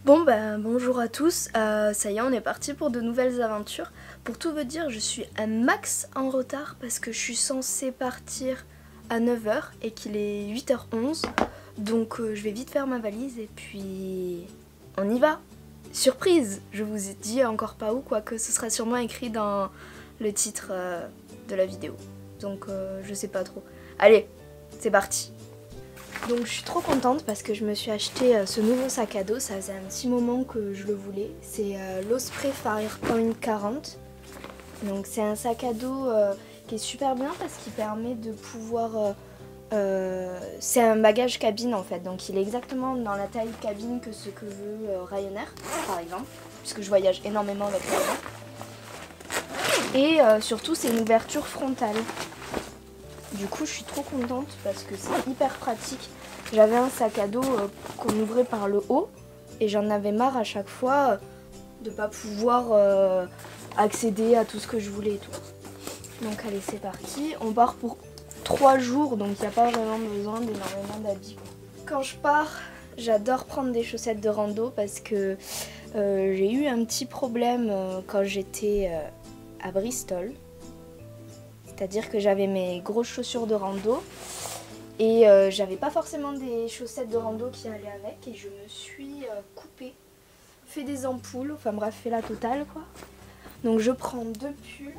Bon bah bonjour à tous, ça y est on est parti pour de nouvelles aventures. Pour tout vous dire, je suis un max en retard parce que je suis censée partir à 9 h et qu'il est 8 h 11. Donc je vais vite faire ma valise et puis on y va. Surprise, je vous ai dit encore pas où, quoique ce sera sûrement écrit dans le titre de la vidéo. Donc je sais pas trop. Allez, c'est parti. Donc je suis trop contente parce que je me suis acheté ce nouveau sac à dos, ça faisait un petit moment que je le voulais. C'est l'Osprey Firepoint 40. Donc c'est un sac à dos qui est super bien parce qu'il permet de pouvoir... c'est un bagage cabine en fait, donc il est exactement dans la taille cabine que ce que veut Ryanair par exemple, puisque je voyage énormément avec Ryanair. Et surtout c'est une ouverture frontale. Du coup je suis trop contente parce que c'est hyper pratique. J'avais un sac à dos qu'on ouvrait par le haut et j'en avais marre à chaque fois de ne pas pouvoir accéder à tout ce que je voulais et tout. Donc allez c'est parti, on part pour 3 jours donc il n'y a pas vraiment besoin d'énormément d'habits. Quand je pars, j'adore prendre des chaussettes de rando parce que j'ai eu un petit problème quand j'étais à Bristol. C'est-à-dire que j'avais mes grosses chaussures de rando et j'avais pas forcément des chaussettes de rando qui allaient avec et je me suis coupée, fait des ampoules, enfin bref, fait la totale quoi. Donc je prends 2 pulls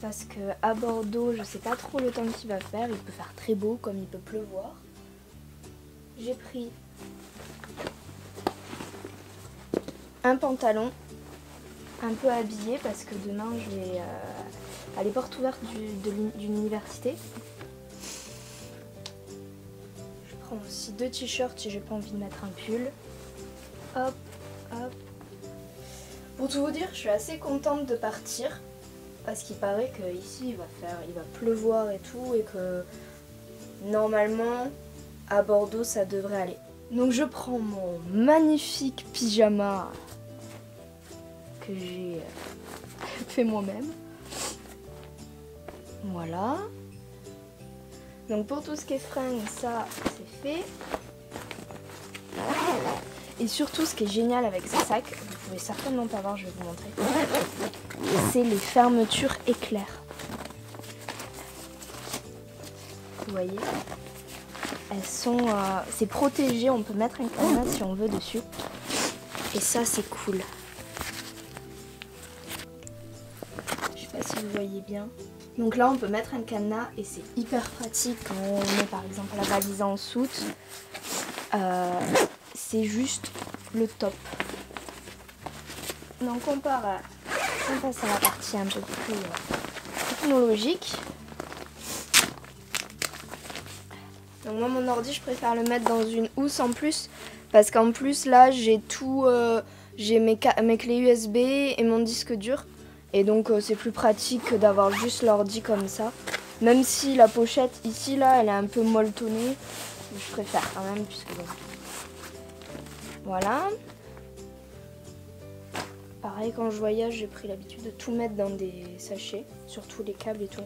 parce que à Bordeaux, je sais pas trop le temps qu'il va faire, il peut faire très beau comme il peut pleuvoir. J'ai pris un pantalon un peu habillée parce que demain je vais à les portes ouvertes d'une université. Je prends aussi 2 t-shirts si j'ai pas envie de mettre un pull. Hop, hop. Pour tout vous dire, je suis assez contente de partir parce qu'il paraît qu'ici il va pleuvoir et tout et que normalement à Bordeaux ça devrait aller. Donc je prends mon magnifique pyjama que j'ai fait moi-même. Voilà. Donc pour tout ce qui est fringues, ça c'est fait. Et surtout ce qui est génial avec ce sac, vous pouvez certainement pas voir, je vais vous montrer, c'est les fermetures éclairs. Vous voyez, elles sont, c'est protégé, on peut mettre un cadenas si on veut dessus. Et ça c'est cool. Si vous voyez bien. Donc là on peut mettre un cadenas et c'est hyper pratique quand on met par exemple la valise en soute. C'est juste le top. Donc on passe à la partie un peu plus technologique. Donc moi mon ordi je préfère le mettre dans une housse en plus parce qu'en plus là j'ai tout, j'ai mes clés USB et mon disque dur. Et donc c'est plus pratique que d'avoir juste l'ordi comme ça. Même si la pochette ici là elle est un peu molletonnée, je préfère quand même puisque bon. Voilà. Pareil quand je voyage j'ai pris l'habitude de tout mettre dans des sachets, surtout les câbles et tout.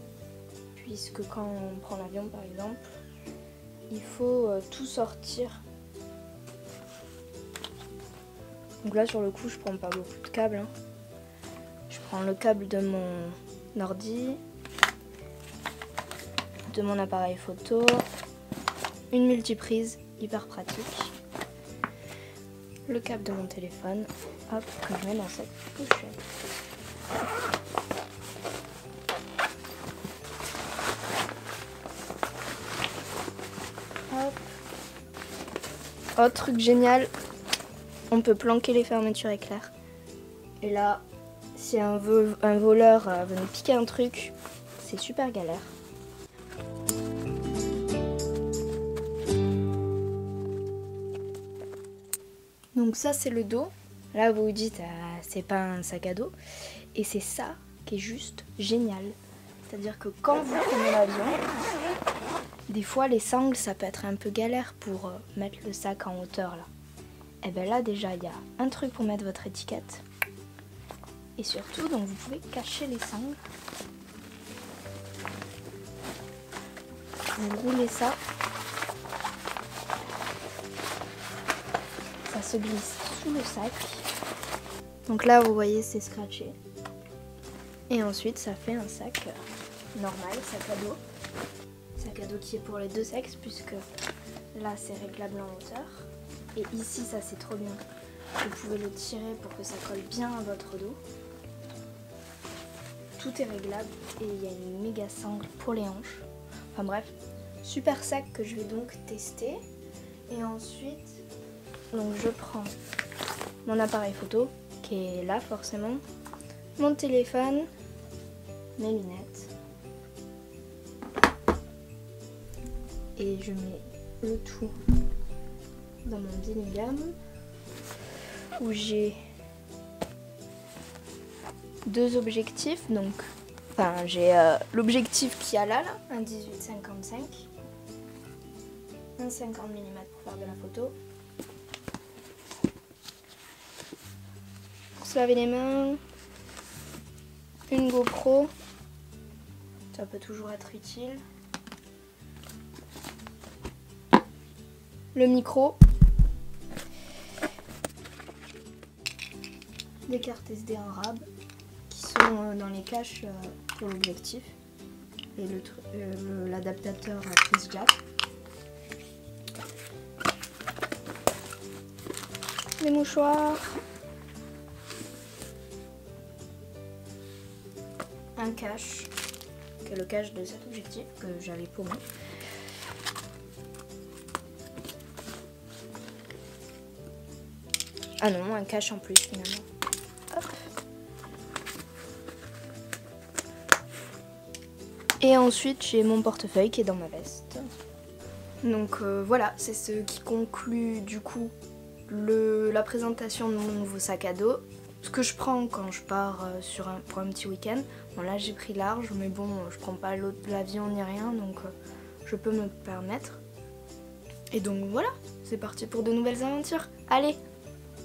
Puisque quand on prend l'avion par exemple, il faut tout sortir. Donc là sur le coup je prends pas beaucoup de câbles. Hein. Je prends le câble de mon ordi, de mon appareil photo, une multiprise hyper pratique, le câble de mon téléphone, hop, que je mets dans cette pochette. Hop. Autre truc génial, on peut planquer les fermetures éclairs. Et là, si un voleur venait piquer un truc, c'est super galère. Donc ça c'est le dos. Là vous vous dites c'est pas un sac à dos. Et c'est ça qui est juste génial. C'est-à-dire que quand vous prenez l'avion, des fois les sangles ça peut être un peu galère pour mettre le sac en hauteur là. Et bien là déjà il y a un truc pour mettre votre étiquette. Et surtout, donc vous pouvez cacher les sangles. Vous roulez ça se glisse sous le sac. Donc là vous voyez c'est scratché. Et ensuite ça fait un sac normal, sac à dos. Sac à dos qui est pour les deux sexes puisque là c'est réglable en hauteur. Et ici ça c'est trop bien. Vous pouvez le tirer pour que ça colle bien à votre dos. Tout est réglable et il y a une méga sangle pour les hanches. Enfin bref, super sac que je vais donc tester. Et ensuite, donc je prends mon appareil photo qui est là forcément, mon téléphone, mes lunettes et je mets le tout dans mon Billingham où j'ai deux objectifs, donc enfin j'ai l'objectif qu'il y a là, un 18-55, un 50 mm pour faire de la photo, pour se laver les mains, une GoPro, ça peut toujours être utile, le micro, des cartes SD en rab qui sont dans les caches pour l'objectif et l'adaptateur à prise jack. Des mouchoirs, un cache, qui est le cache de cet objectif que j'avais paumé. Ah non, un cache en plus finalement. Hop. Et ensuite j'ai mon portefeuille qui est dans ma veste. Donc voilà, c'est ce qui conclut du coup la présentation de mon nouveau sac à dos. Ce que je prends quand je pars pour un petit week-end. Bon là j'ai pris large mais bon je prends pas l'avion ni rien donc je peux me permettre. Et donc voilà, c'est parti pour de nouvelles aventures. Allez!